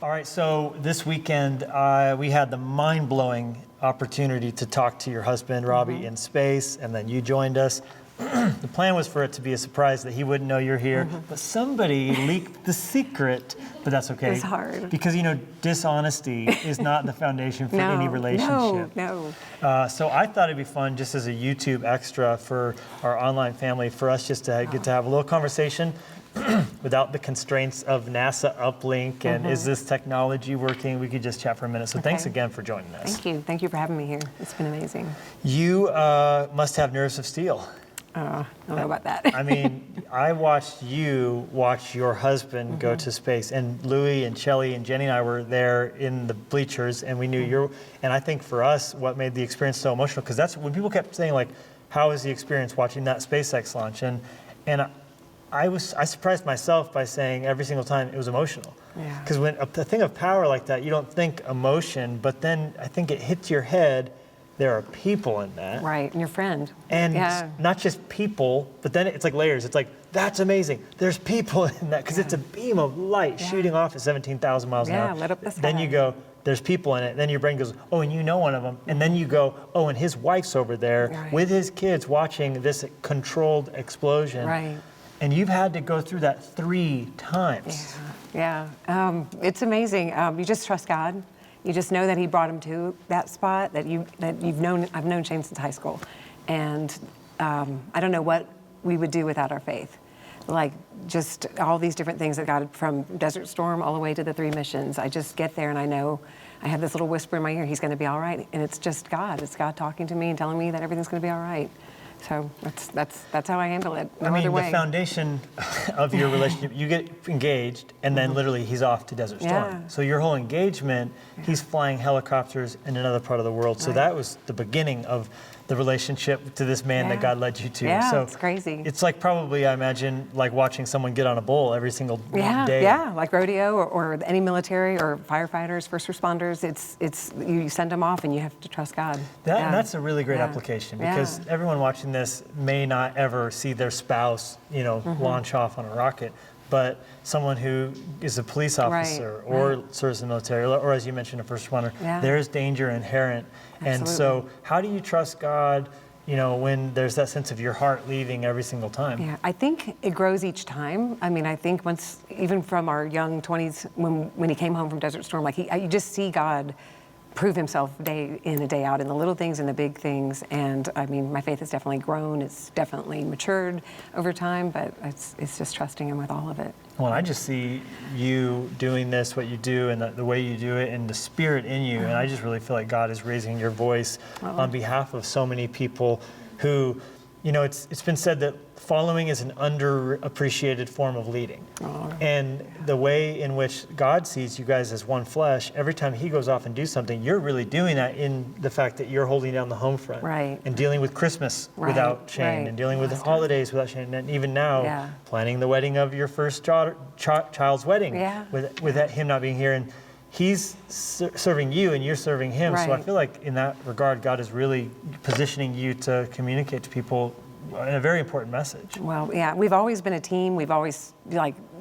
All right, so this weekend we had the mind-blowing opportunity to talk to your husband, Robbie, in space, and then you joined us. The plan was for it to be a surprise that he wouldn't know you're here, but somebody leaked the secret, but that's okay. It's hard. Because, you know, dishonesty is not the foundation for any relationship. No. So I thought it'd be fun, just as a YouTube extra for our online family, for us just to get to have a little conversation without the constraints of NASA uplink and is this technology working? We could just chat for a minute. So thanks again for joining us. Thank you. Thank you for having me here. It's been amazing. You must have nerves of steel. I don't know about that. I mean, I watched you watch your husband go to space, and Louie and Shelly and Jenny and I were there in the bleachers, and we knew you're, and I think for us, what made the experience so emotional, because that's when people kept saying, like, how was the experience watching that SpaceX launch? And I surprised myself by saying every single time it was emotional. Because when a thing of power like that, you don't think emotion, but then I think it hits your head. There are people in that. Right, and your friend. And not just people, but then it's like layers. It's like, that's amazing. There's people in that, because it's a beam of light shooting off at 17,000 miles an hour. Lit up the sky. Then you go, there's people in it. Then your brain goes, oh, and you know one of them. And then you go, oh, and his wife's over there with his kids watching this controlled explosion. Right. And you've had to go through that 3 times. It's amazing. You just trust God. You just know that He brought him to that spot, that you've known. I've known Shane since high school, and I don't know what we would do without our faith. Like just all these different things that God, from Desert Storm all the way to the 3 missions. I just get there and I know I have this little whisper in my ear. He's going to be all right, and it's just God. It's God talking to me and telling me that everything's going to be all right. So that's how I handle it. No other way. The foundation of your relationship, you get engaged, and then literally he's off to Desert Storm. So your whole engagement, he's flying helicopters in another part of the world. So that was the beginning of the relationship to this man that God led you to. So it's crazy. It's like probably, I imagine, like watching someone get on a bull every single day. Yeah, like rodeo or any military or firefighters, first responders. It's you send them off and you have to trust God. And that's a really great application, because everyone watching this may not ever see their spouse, launch off on a rocket. But someone who is a police officer or serves in the military, or as you mentioned, a first responder, there's danger inherent. Absolutely. And so how do you trust God, when there's that sense of your heart leaving every single time? Yeah, I think it grows each time. I mean, I think once, even from our young 20s, when he came home from Desert Storm, like you just see God prove himself day in and day out in the little things and the big things. And I mean, my faith has definitely grown. It's definitely matured over time, but it's just trusting him with all of it. Well, I just see you doing this, what you do, and the way you do it, and the spirit in you. And I just really feel like God is raising your voice on behalf of so many people who, it's been said that following is an underappreciated form of leading. And the way in which God sees you guys as one flesh, every time he goes off and do something, you're really doing that in the fact that you're holding down the home front. And dealing with Christmas without Shane, and dealing with the holidays without Shane, and even now planning the wedding of your first child's wedding with him not being here. And he's serving you and you're serving him. So I feel like in that regard, God is really positioning you to communicate to people in a very important message. Well, yeah, we've always been a team. We've always,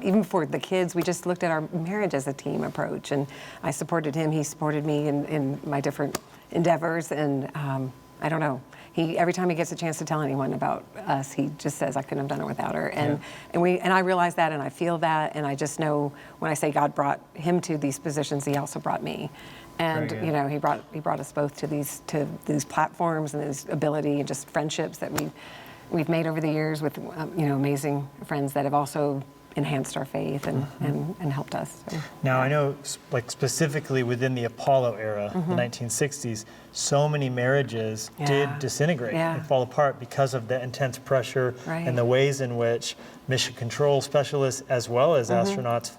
even for the kids, we just looked at our marriage as a team approach. And I supported him, he supported me in my different endeavors. And I don't know, every time he gets a chance to tell anyone about us, he just says, I couldn't have done it without her. And I realize that, and I feel that, and I just know when I say God brought him to these positions, he also brought me. And he brought us both to these platforms and this ability and just friendships that we've made over the years with amazing friends that have also enhanced our faith and helped us. So, now I know, like specifically within the Apollo era, the 1960s, so many marriages did disintegrate and fall apart because of the intense pressure and the ways in which mission control specialists as well as astronauts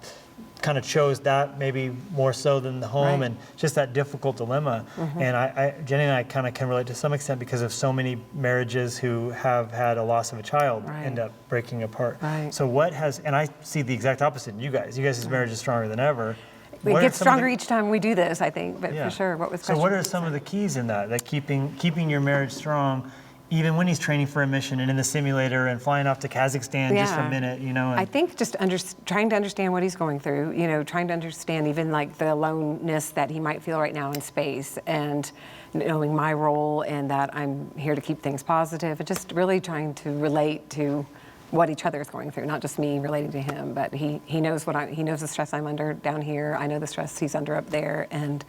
kind of chose that maybe more so than the home, and just that difficult dilemma. And Jenny and I kind of can relate to some extent because of so many marriages who have had a loss of a child end up breaking apart. So and I see the exact opposite in you guys. You guys' marriage is stronger than ever. It gets stronger each time we do this, I think, but for sure. What was So what are some of the keys in that keeping your marriage strong even when he's training for a mission and in the simulator and flying off to Kazakhstan just for a minute, you know. And I think just trying to understand what he's going through, you know, trying to understand even like the aloneness that he might feel right now in space, and knowing my role and that I'm here to keep things positive, and just really trying to relate to what each other is going through, not just me relating to him, but he knows he knows the stress I'm under down here. I know the stress he's under up there, and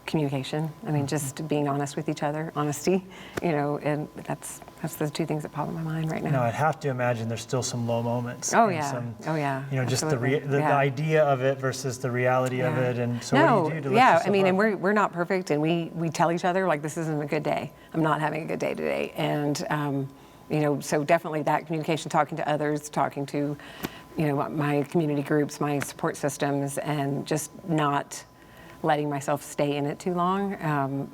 communication. I mean, just being honest with each other, honesty, you know, and that's the two things that pop in my mind right now. No, I'd have to imagine there's still some low moments. Oh yeah, oh yeah. You know, absolutely. just the idea of it versus the reality of it, and so what do you do to lift yeah, yourself I mean, up? and we're not perfect, and we tell each other like, this isn't a good day. I'm not having a good day today, and you know, so definitely that communication, talking to others, talking to, you know, my community groups, my support systems, and just not letting myself stay in it too long.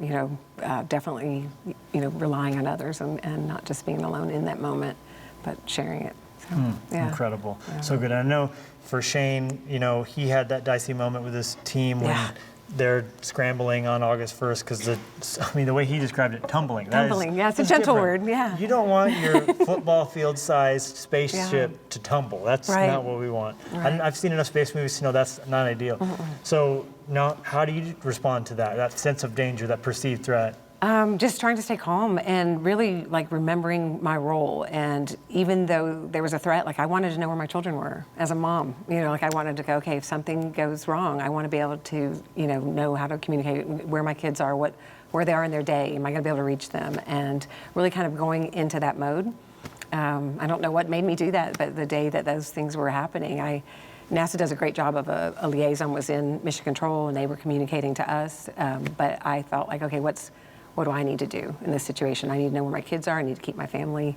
You know, definitely, you know, relying on others and not just being alone in that moment, but sharing it. So, yeah. Incredible. Yeah. So good. I know for Shane, you know, he had that dicey moment with his team when they're scrambling on August 1st because the way he described it, tumbling. Tumbling, yeah, it's a gentle word, yeah. You don't want your football field-sized spaceship to tumble. That's not what we want. Right. I've seen enough space movies to know that's not ideal. So now, how do you respond to that sense of danger, that perceived threat? Just trying to stay calm and really like remembering my role. And even though there was a threat, like I wanted to know where my children were as a mom. You know, like I wanted to go, okay, if something goes wrong, I want to be able to, you know how to communicate where my kids are, where they are in their day. Am I going to be able to reach them? And really kind of going into that mode. I don't know what made me do that, but the day that those things were happening, NASA does a great job of a liaison was in Mission Control, and they were communicating to us. But I felt like, okay, what do I need to do in this situation? I need to know where my kids are. I need to keep my family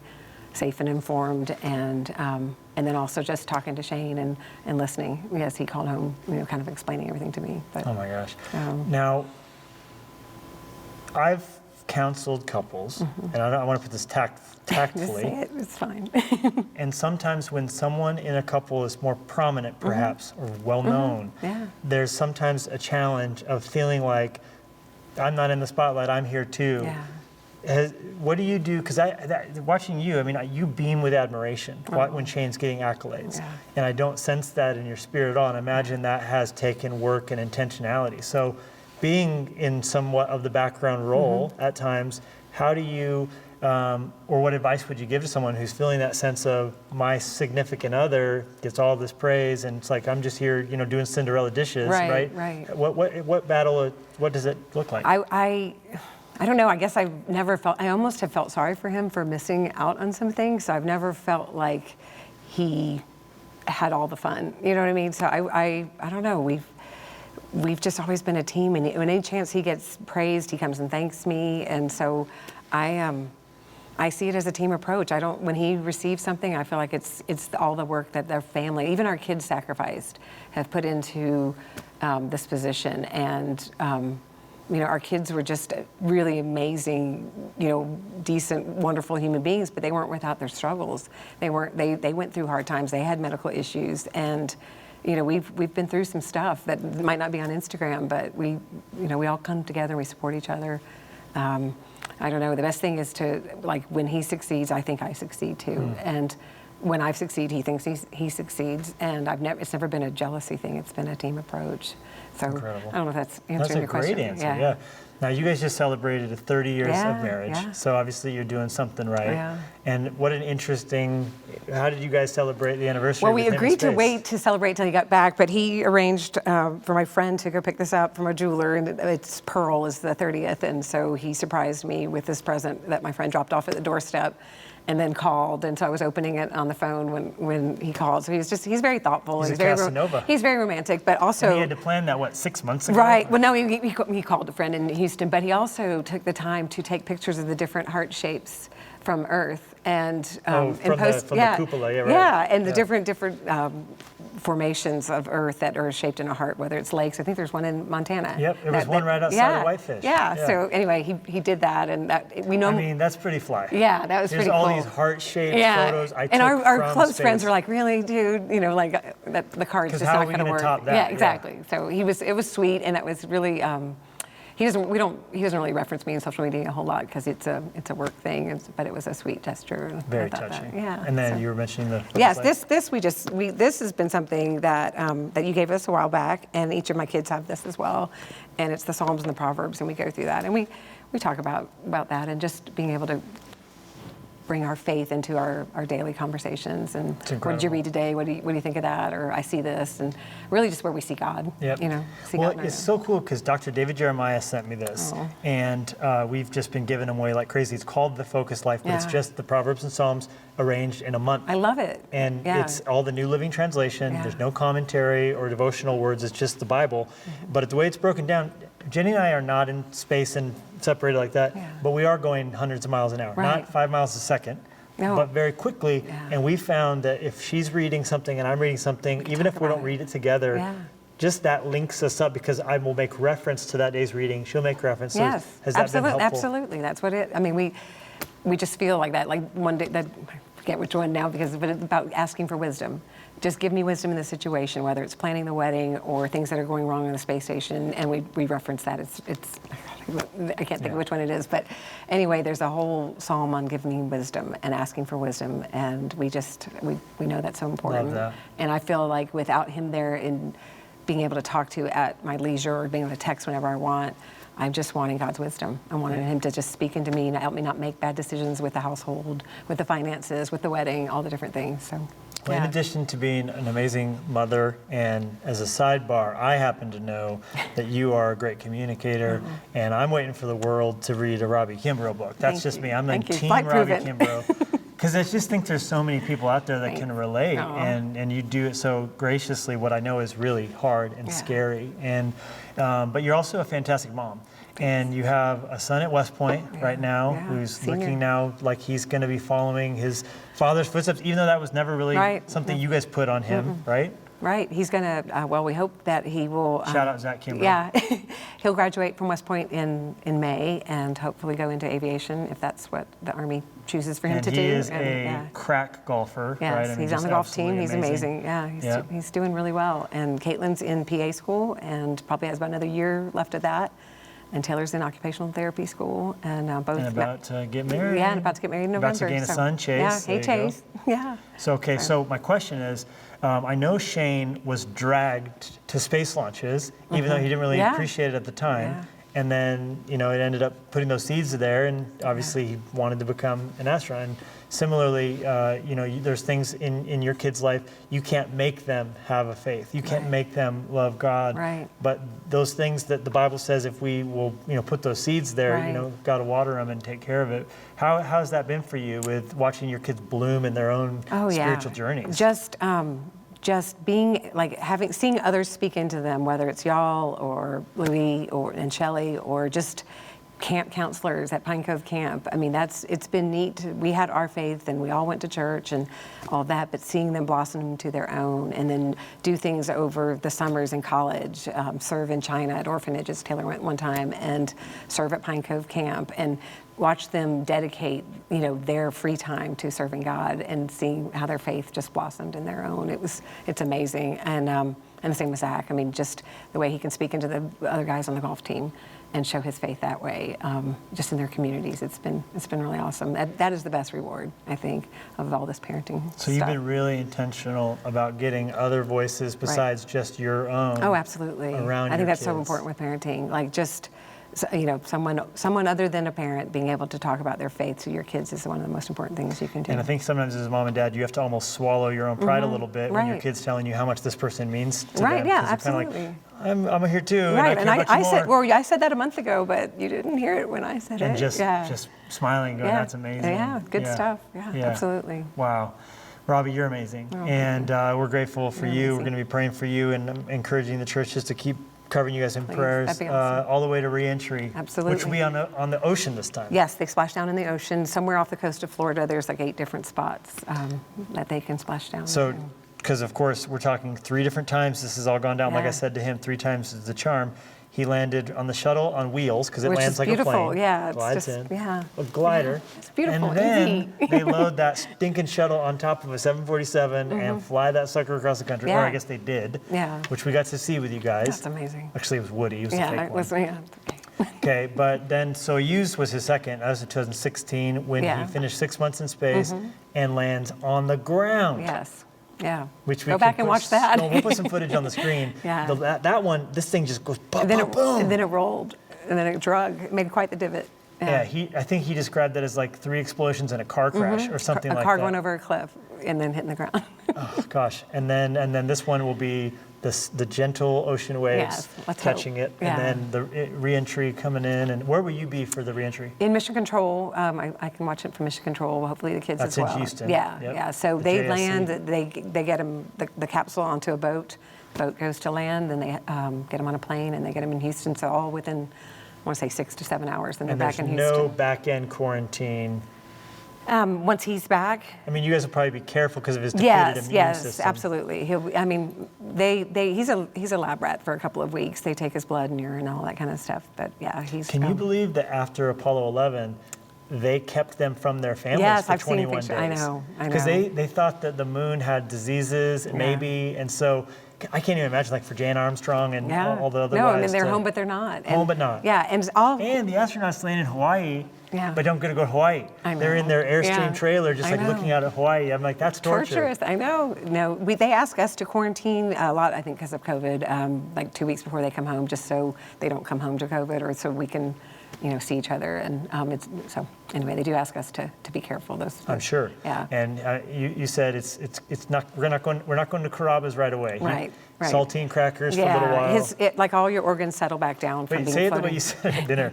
safe and informed, and then also just talking to Shane and listening. Yes, he called home, you know, kind of explaining everything to me. But, oh my gosh. Now, I've counseled couples, and I want to put this tactfully. Just say it, it's fine. And sometimes when someone in a couple is more prominent, perhaps, or well-known, there's sometimes a challenge of feeling like, I'm not in the spotlight, I'm here too. Yeah. What do you do? Because watching you, I mean, you beam with admiration when Shane's getting accolades. Yeah. And I don't sense that in your spirit at all. And I imagine that has taken work and intentionality. So being in somewhat of the background role at times, how do you, or what advice would you give to someone who's feeling that sense of my significant other gets all this praise and it's like I'm just here, you know, doing Cinderella dishes, right? Right. What battle? What does it look like? I don't know. I guess I almost have felt sorry for him for missing out on some things. So I've never felt like he had all the fun. You know what I mean? So I don't know. We've just always been a team, and when any chance he gets praised, he comes and thanks me, and so I see it as a team approach. When he receives something, I feel like it's all the work that their family, even our kids sacrificed, have put into this position. And you know, our kids were just really amazing, you know, decent, wonderful human beings, but they weren't without their struggles. They went through hard times. They had medical issues, and you know, we've been through some stuff that might not be on Instagram, but we all come together and we support each other. I don't know, the best thing is to, like, when he succeeds, I think I succeed too. And when I succeed, he thinks he succeeds. And it's never been a jealousy thing, it's been a team approach. So incredible. I don't know if that's answering your question. That's a great answer, yeah. Now, you guys just celebrated 30 years of marriage, so obviously you're doing something right. Yeah. And what an interesting, how did you guys celebrate the anniversary? Well, we agreed to wait to celebrate till he got back, but he arranged for my friend to go pick this up from a jeweler, and it's Pearl is the 30th, and so he surprised me with this present that my friend dropped off at the doorstep. And then called, and so I was opening it on the phone when he called. So he's very thoughtful. He's a Casanova. He's very romantic, but also... And he had to plan that, 6 months ago? Right. Well, no, he called a friend in Houston, but he also took the time to take pictures of the different heart shapes from Earth and from the cupola, yeah, right. Yeah, and the different formations of Earth that are shaped in a heart, whether it's lakes. I think there's one in Montana. Yep, there was one right outside of Whitefish. Yeah, so anyway, he did that, and we know. I mean, that's pretty fly. Yeah, that was pretty cool. There's all these heart-shaped photos I took and our close space. Friends were like, really, dude? You know, like the card's just not going to work. Top that? Yeah, exactly. So it was sweet, and that was really. He doesn't really reference me in social media a whole lot because it's a work thing, but it was a sweet gesture. Very touching. Yeah. And then you were mentioning the yes, this has been something that that you gave us a while back, and each of my kids have this as well, and it's the Psalms and the Proverbs, and we go through that, and we talk about that, and just being able to bring our faith into our daily conversations. And what did you read today? What do you think of that? Or I see this, and really just where we see God. Yep. See well, God it's so cool because Dr. David Jeremiah sent me this, and we've just been giving them away like crazy. It's called The Focused Life, but it's just the Proverbs and Psalms arranged in a month. I love it. And it's all the New Living Translation. There's no commentary or devotional words. It's just the Bible. But the way it's broken down, Jenny and I are not in space and separated like that, but we are going hundreds of miles an hour, not 5 miles a second, but very quickly. And we found that if she's reading something and I'm reading something, even if we don't read it together, just that links us up because I will make reference to that day's reading. She'll make reference. So Yes, has that been helpful? absolutely. That's what it. I mean, we just feel like that. Like one day, I forget which one now, but it's about asking for wisdom. Just give me wisdom in this situation, whether it's planning the wedding or things that are going wrong on the space station, and we reference that. It's I can't think of which one it is, but anyway, there's a whole psalm on giving wisdom and asking for wisdom, and we know that's so important. Love that. And I feel like without him there and being able to talk to at my leisure or being able to text whenever I want, I'm just wanting God's wisdom. I wanted him to just speak into me and help me not make bad decisions with the household, with the finances, with the wedding, all the different things. So. Well, in addition to being an amazing mother, and as a sidebar, I happen to know that you are a great communicator, and I'm waiting for the world to read a Robbie Kimbrough book. That's just me. I'm in team Robbie Kimbrough. Because I just think there's so many people out there that can relate, and you do it so graciously, what I know is really hard and scary. And but you're also a fantastic mom. And you have a son at West Point right now who's looking now like he's going to be following his father's footsteps, even though that was never really something you guys put on him, right? Right. He's going to, well, we hope that he will. Shout out Zach Kimbrough. Yeah. He'll graduate from West Point in May and hopefully go into aviation if that's what the Army chooses for him to do. And he is a crack golfer, yes, right? I mean, he's on the golf team. He's amazing. Yeah, he's doing really well. And Caitlin's in PA school and probably has about another year left of that. And Taylor's in occupational therapy school, and both. And about to get married. Yeah, and about to get married in November. About to gain a son, Chase. Yeah, hey Chase. Yeah. So so my question is, I know Shane was dragged to space launches, even though he didn't really appreciate it at the time. Yeah. And then, it ended up putting those seeds there, and obviously he wanted to become an astronaut. And similarly, there's things in your kid's life, you can't make them have a faith. You can't make them love God. Right. But those things that the Bible says, if we will, put those seeds there, got to water them and take care of it. How has that been for you with watching your kids bloom in their own spiritual journeys? Just being seeing others speak into them, whether it's y'all or Louis and Shelley or just camp counselors at Pine Cove Camp. I mean, it's been neat. We had our faith and we all went to church and all that, but seeing them blossom into their own and then do things over the summers in college, serve in China at orphanages. Taylor went one time and serve at Pine Cove Camp and watch them dedicate, their free time to serving God and seeing how their faith just blossomed in their own. It's amazing. And the same with Zach. I mean, just the way he can speak into the other guys on the golf team and show his faith that way, just in their communities. It's been really awesome. That is the best reward, I think, of all this parenting So you've been really intentional about getting other voices besides just your own. Oh, absolutely. Around I think that's kids. so important with parenting. Like just, someone other than a parent being able to talk about their faith to your kids is one of the most important things you can do. And I think sometimes as a mom and dad, you have to almost swallow your own pride a little bit when your kid's telling you how much this person means to them. Right, yeah, Kind absolutely. of like, I'm here too, Right, and I said, I said that a month ago, but you didn't hear it when I said it. And just smiling, going, that's amazing. Yeah, good stuff. Yeah, absolutely. Wow. Robbie, you're amazing. And we're grateful for you. We're going to be praying for you and encouraging the churches to keep covering you guys in prayers awesome. All the way to Reentry. Absolutely. Which will be on the ocean this time. Yes, they splash down in the ocean. Somewhere off the coast of Florida, there's like 8 different spots that they can splash down. So, because of course, we're talking 3 different times this has all gone down. Like I said to him, 3 times is the charm. He landed on the shuttle on wheels because it lands like a plane. Yeah, it's glides just, in. A glider. Yeah, it's beautiful. And then they load that stinking shuttle on top of a 747 and fly that sucker across the country. Or I guess they did. Yeah. Which we got to see with you guys. That's amazing. Actually, it was Woody. He was the fake one. Yeah. Okay, but then Soyuz was his second. That was in 2016 when he finished 6 months in space and lands on the ground. Yes. Yeah. Which we Go back and watch that. No, we'll put some footage on the screen. Yeah. That one, this thing just goes boom, boom, boom. And then it rolled, and then it drug. It made quite the divot. Yeah, I think he described that as like 3 explosions and a car crash or something like that. A car going over a cliff and then hitting the ground. Oh gosh, and then this one will be the gentle ocean waves catching it, and then the reentry coming in. And where will you be for the reentry? In Mission Control. I can watch it from Mission Control. Hopefully the kids as well. That's in Houston. Yeah, Yep. yeah. So they land. They get them the capsule onto a boat. Boat goes to land, then they get them on a plane, and they get them in Houston. So all within, I want to say 6 to 7 hours, and they're back in Houston. And there's no back-end quarantine. Once he's back. I mean, you guys will probably be careful because of his depleted immune system. Yes, absolutely. He's a lab rat for a couple of weeks. They take his blood and urine and all that kind of stuff. But yeah, he's. Can you believe that after Apollo 11, they kept them from their families for 21 days? I know. Because they thought that the moon had diseases, maybe, and so. I can't even imagine, like, for Jane Armstrong and all the other guys. No, I mean, they're home, but they're not. Home, but not. Yeah, and the astronauts land in Hawaii, but don't get to go to Hawaii. I know. They're in their Airstream trailer, just like looking out at Hawaii. I'm like, that's torture. Torturous, I know. No, they ask us to quarantine a lot, I think, because of COVID, like 2 weeks before they come home, just so they don't come home to COVID, or so we can, see each other. And so anyway, they do ask us to be careful. I'm sure. Yeah. And you said it's not we're not going to Carrabba's right away. Right. Saltine crackers for a little while. Like all your organs settle back down from being say floating. it the way you said at dinner.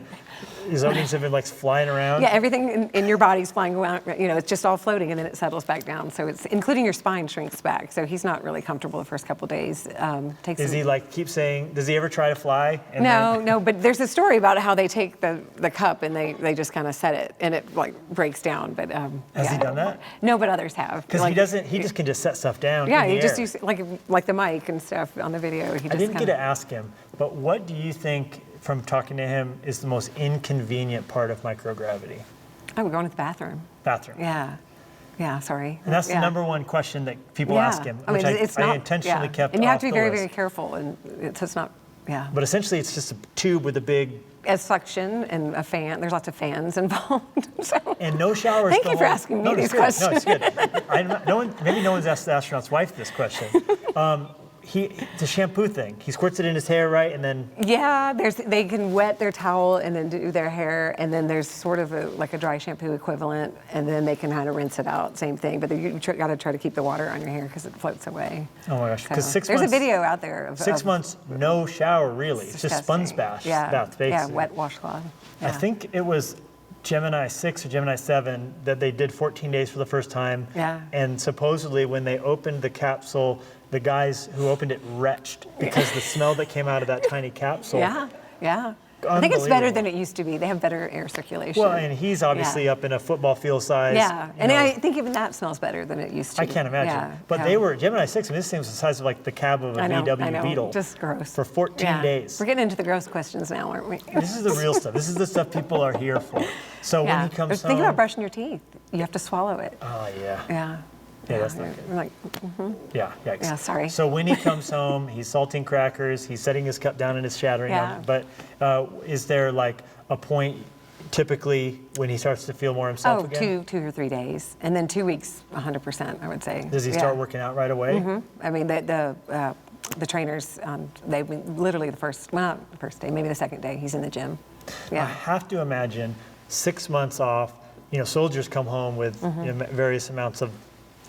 His organs have been like flying around. Yeah, everything in your body's flying around. It's just all floating, and then it settles back down. So it's including your spine shrinks back. So he's not really comfortable the first couple of days. He like keep saying? Does he ever try to fly? No. But there's a story about how they take the cup and they just kind of set it, and it like breaks down. But has he done that? No, but others have. Because he doesn't. He just can just set stuff down. Yeah, in the he just air. uses like the mic and stuff on the video. I didn't get to ask him, but what do you think, from talking to him, is the most inconvenient part of microgravity? Oh, we're going to the bathroom. Bathroom. Yeah, sorry. And that's the number one question that people ask him, which I intentionally kept. And you have to be very, list. very careful, and it's not. Yeah. But essentially, it's just a tube with a big. A suction and a fan. There's lots of fans involved. And no showers. Thank you for asking me these questions. No, it's good. Maybe no one's asked the astronaut's wife this question. The shampoo thing. He squirts it in his hair, right, and then. Yeah, they can wet their towel and then do their hair, and then there's sort of like a dry shampoo equivalent, and then they can kind of rinse it out. Same thing, but you got to try to keep the water on your hair because it floats away. Oh my gosh! Because so, there's a video out there of 6 months, no shower really. It's just sponge bath. Bath, basically. Yeah, wet washcloth. Yeah. I think it was Gemini 6 or Gemini 7 that they did 14 days for the first time. Yeah. And supposedly when they opened the capsule, the guys who opened it retched because the smell that came out of that tiny capsule. Yeah. I think it's better than it used to be. They have better air circulation. Well, and he's obviously up in a football field size. Yeah, and I think even that smells better than it used to. I can't imagine. But they were, Gemini 6, I mean, this thing was the size of like the cab of a VW Beetle. Just gross. For 14 days. We're getting into the gross questions now, aren't we? This is the real stuff. This is the stuff people are here for. So when he comes home. Think about brushing your teeth. You have to swallow it. Oh, yeah. Yeah, that's not good. Like, yikes. Yeah, sorry. So when he comes home, he's salting crackers, he's setting his cup down and it's shattering them. But is there like a point typically when he starts to feel more himself again? 2 or 3 days. And then 2 weeks, 100%, I would say. Does he start working out right away? Mm-hmm. I mean, the trainers, they literally not the first day, maybe the second day, he's in the gym. Yeah. I have to imagine 6 months off, soldiers come home with various amounts of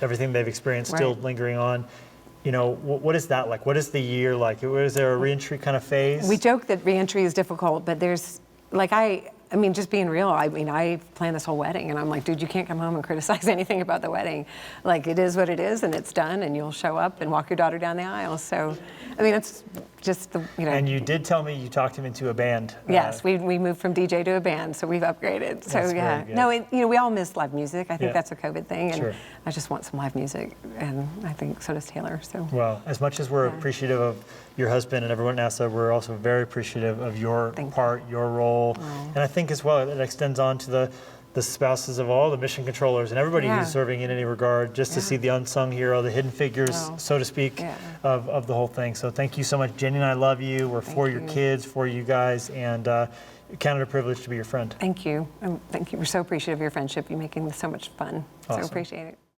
everything they've experienced still lingering on. What is that like? What is the year like? Is there a reentry kind of phase? We joke that reentry is difficult, but there's, I mean, just being real, I planned this whole wedding, and I'm like, dude, you can't come home and criticize anything about the wedding. Like, it is what it is, and it's done, and you'll show up and walk your daughter down the aisle. So, I mean, it's just And you did tell me you talked him into a band. Yes, we moved from DJ to a band, so we've upgraded. So that's no, we all miss live music. I think that's a COVID thing, and sure. I just want some live music, and I think so does Taylor. So. Well, as much as we're appreciative of your husband and everyone at NASA, we're also very appreciative of your part, your role, and I think as well it extends on to the spouses of all the mission controllers and everybody who's serving in any regard, just to see the unsung hero, the hidden figures, so to speak, of the whole thing. So thank you so much. Jenny and I love you. We're for your kids, for you guys, and count it a privilege to be your friend. Thank you. Thank you. We're so appreciative of your friendship. You're making this so much fun. Awesome. So appreciate it.